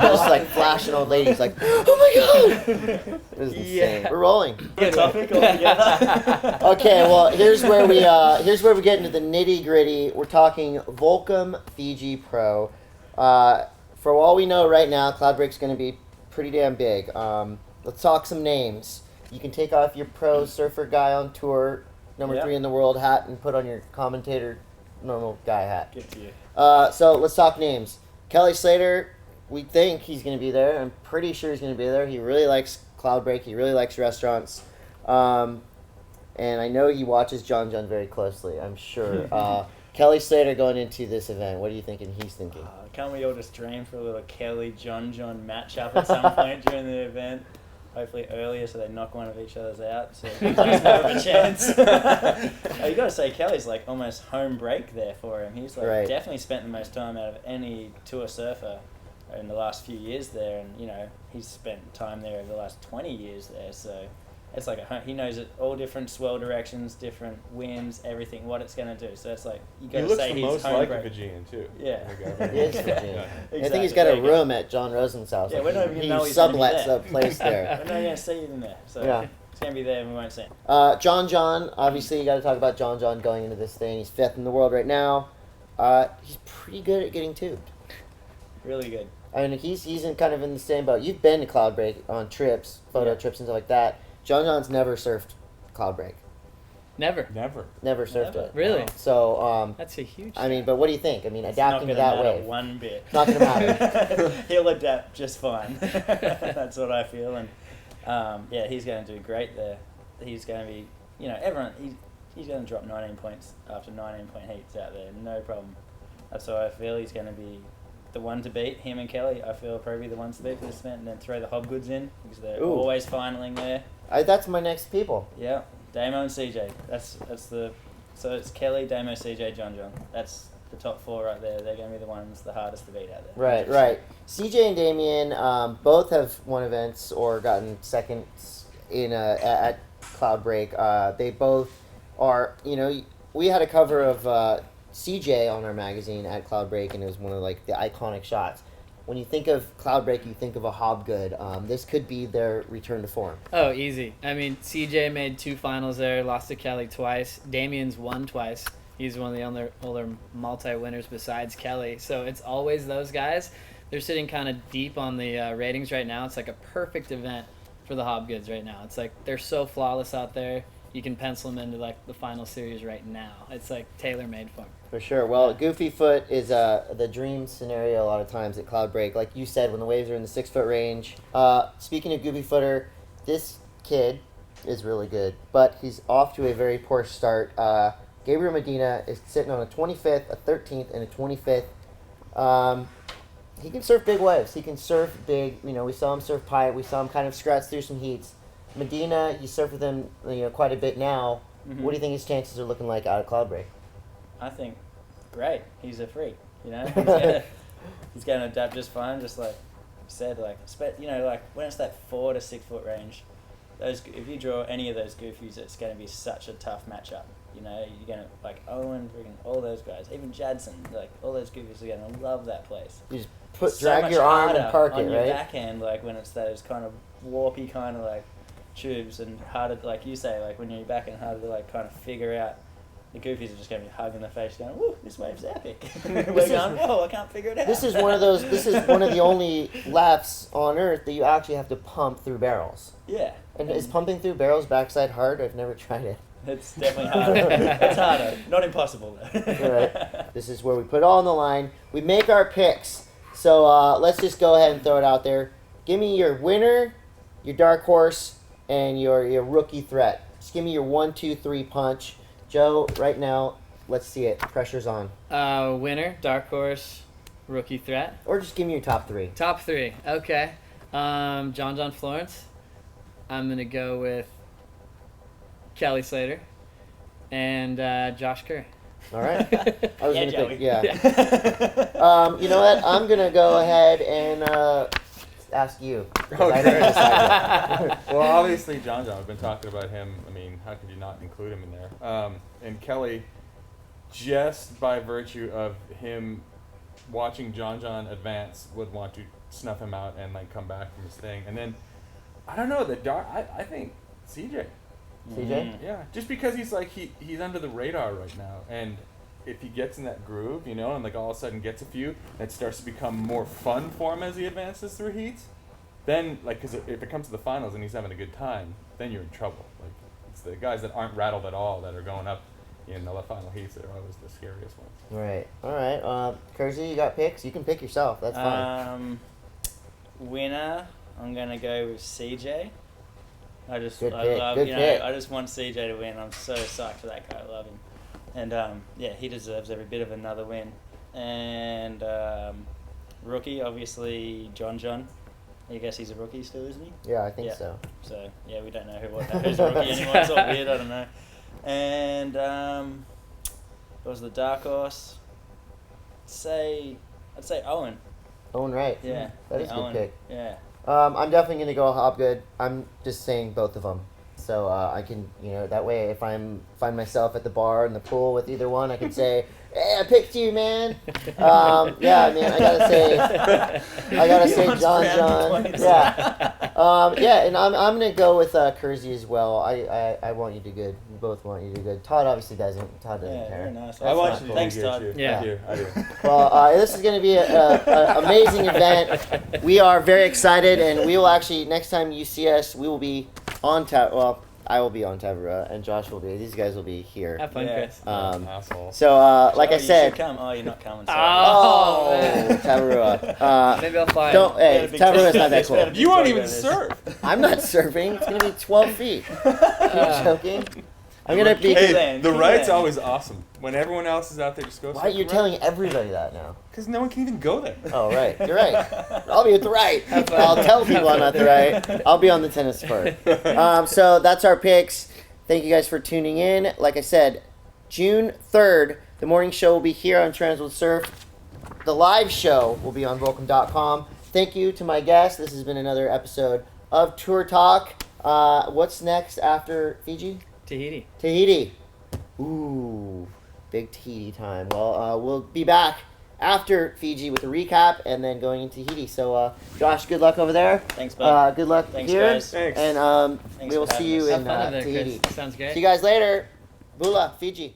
Just flashing old ladies like, oh my god! It was insane. We're rolling. Good topic altogether. Okay, well here's where we get into the nitty gritty. We're talking Volcom Fiji Pro. For all we know right now, Cloudbreak's going to be pretty damn big. Let's talk some names. You can take off your pro surfer guy on tour, number 3 in the world hat, and put on your commentator normal guy hat. Good to you. So let's talk names. Kelly Slater, we think he's going to be there. I'm pretty sure he's going to be there. He really likes Cloudbreak. He really likes restaurants. And I know he watches John very closely, I'm sure. Kelly Slater going into this event, what are you thinking he's thinking? Can't we all just dream for a little Kelly John matchup at some point during the event? Hopefully earlier so they knock one of each other's out so he has more of a chance. You got to say, Kelly's like almost home break there for him. He's like definitely spent the most time out of any tour surfer in the last few years there, and he's spent time there over the last 20 years there, so it's like he knows it all different swell directions, different winds, everything, what it's going to do. So it's like you got to say he's most home like break. a Fijian too. Yeah. He is Fijian. Exactly. I think he's got a room at John Rosen's house. Yeah, we don't even know he's sublets there. a place there. We're not going to see him there. So he's going to be there and we won't see him. John, obviously you got to talk about John going into this thing. He's 5th in the world right now. He's pretty good at getting tubed. Really good. I mean, he's in kind of in the same boat. You've been to Cloudbreak on trips, photo trips and stuff like that. John's never surfed Cloudbreak. Never surfed it. Really? So that's a huge. I mean, but what do you think? I mean, adapting to that wave. One bit. Not gonna matter. He'll adapt just fine. That's what I feel, and he's going to do great there. He's going to be, everyone. He's going to drop 19 points after 19-point heats out there, no problem. That's how I feel. He's going to be the one to beat. Him and Kelly, I feel, are probably the ones to beat for this event, and then throw the Hobgoods in because they're always finaling there. That's my next people. Yeah, Damo and CJ. So it's Kelly, Damo, CJ, John. That's the top 4 right there. They're going to be the ones the hardest to beat out there. Right. CJ and Damien both have won events or gotten seconds at Cloudbreak. They both are. We had a cover of CJ on our magazine at Cloudbreak, and it was one of the iconic shots. When you think of Cloudbreak, you think of a Hobgood. This could be their return to form. Oh, easy. I mean, CJ made 2 finals there, lost to Kelly twice. Damien's won twice. He's one of the older multi-winners besides Kelly. So it's always those guys. They're sitting kind of deep on the ratings right now. It's like a perfect event for the Hobgoods right now. It's like they're so flawless out there. You can pencil them into the final series right now. It's like tailor-made for them. For sure. Well, Goofy Foot is the dream scenario a lot of times at Cloudbreak. Like you said, when the waves are in the 6-foot range. Speaking of Goofy Footer, this kid is really good, but he's off to a very poor start. Gabriel Medina is sitting on a 25th, a 13th, and a 25th. He can surf big waves. He can surf big. We saw him surf pipe. We saw him kind of scratch through some heats. Medina, you surf with him quite a bit now. Mm-hmm. What do you think his chances are looking like out of Cloudbreak? I think great. He's a freak. He's going to adapt just fine. Just like you said, when it's that 4 to 6 foot range, if you draw any of those goofies, it's going to be such a tough matchup. You're going to Owen, freaking all those guys, even Jadson, all those goofies are going to love that place. You just drag your arm and park it, on your right? backhand, when it's those kind of warpy kind of tubes, and harder, like you say, when you're backhand, harder to kind of figure out. The goofies are just going to be hugging the face, going, "Woo, this wave's epic." We're going, "Whoa, I can't figure it out." This is one of the only laps on Earth that you actually have to pump through barrels. Yeah. And is pumping through barrels backside hard? I've never tried it. It's definitely harder. It's harder. Not impossible, though. Right. This is where we put it all on the line. We make our picks. So let's just go ahead and throw it out there. Give me your winner, your dark horse, and your rookie threat. Just give me your 1, 2, 3 punch. Joe, right now, let's see it. Pressure's on. Winner, dark horse, rookie threat. Or just give me your top 3. Top 3, okay. John Florence. I'm going to go with Kelly Slater and Josh Kerr. All right. I was going to pick, yeah. You know what? I'm going to go ahead and ask you. Okay. I never decided. Well, obviously, John, we've been talking about him. I mean, how could you not include him in there? And Kelly, just by virtue of him watching John advance would want to snuff him out and like come back from his thing. And then I don't know, I think CJ. CJ? Yeah, just because he's like he's under the radar right now, and if he gets in that groove, you know, and like all of a sudden gets a few, and it starts to become more fun for him as he advances through heats, then like, because if it comes to the finals and he's having a good time, then you're in trouble. Like, it's the guys that aren't rattled at all that are going up in the final heats that are always the scariest ones. Right. All right. Kersey, you got picks? You can pick yourself. That's fine. Winner, I'm gonna go with CJ. I Good pick. love, Good pick. I just want CJ to win. I'm so psyched for that guy. I love him. And yeah, he deserves every bit of another win. And rookie, obviously, John. I guess he's a rookie still, isn't he? Yeah, I think so. So yeah, we don't know who's a rookie anymore. It's all weird. I don't know. And what was the dark horse? I'd say Owen. Owen Wright. Yeah, That is a good Owen. pick. Yeah. I'm definitely going to go Hobgood. I'm just saying both of them. So I can, that way if I find myself at the bar in the pool with either one, I can say, hey, I picked you, man. Yeah, I mean, I gotta say John. Yeah, and I'm gonna go with Kersey as well. I want you to do good. We both want you to do good. Todd obviously doesn't. Todd doesn't care. Very nice. I want you to Thanks, do good Todd. too. Yeah. I do. Well, this is gonna be an amazing event. We are very excited, and we will actually next time you see us, we will be on I will be on Tavarua, and Josh will be. These guys will be here. Have fun, Yeah. Chris. Asshole. So, like I You said, should come. Oh, you're not coming. Sorry. Oh, man. Tavarua. Maybe I'll fly. Don't. Hey, Tavarua's not that cool. You won't even surf. I'm not surfing. It's gonna be 12 feet. You're joking. I'm gonna be. Hey, Hey, the Keep ride's it in. always awesome. When everyone else is out there, just go. Why are you telling everybody that now? Because no one can even go there. Oh, right. You're right. I'll be at the right. I'll tell people I'm at the right. I'll be on the tennis court. So that's our picks. Thank you guys for tuning in. Like I said, June 3rd, the morning show will be here on TransWorld SURF. The live show will be on Volcom.com. Thank you to my guests. This has been another episode of Tour Talk. What's next after Fiji? Tahiti. Ooh, big Tahiti time. Well, we'll be back after Fiji with a recap and then going into Tahiti. So, Josh, good luck over there. Thanks, bud. Good luck Thanks, here. guys. Thanks. And Thanks we will for see having you us. in Have fun over there, Tahiti. Chris. Sounds great. See you guys later. Bula, Fiji.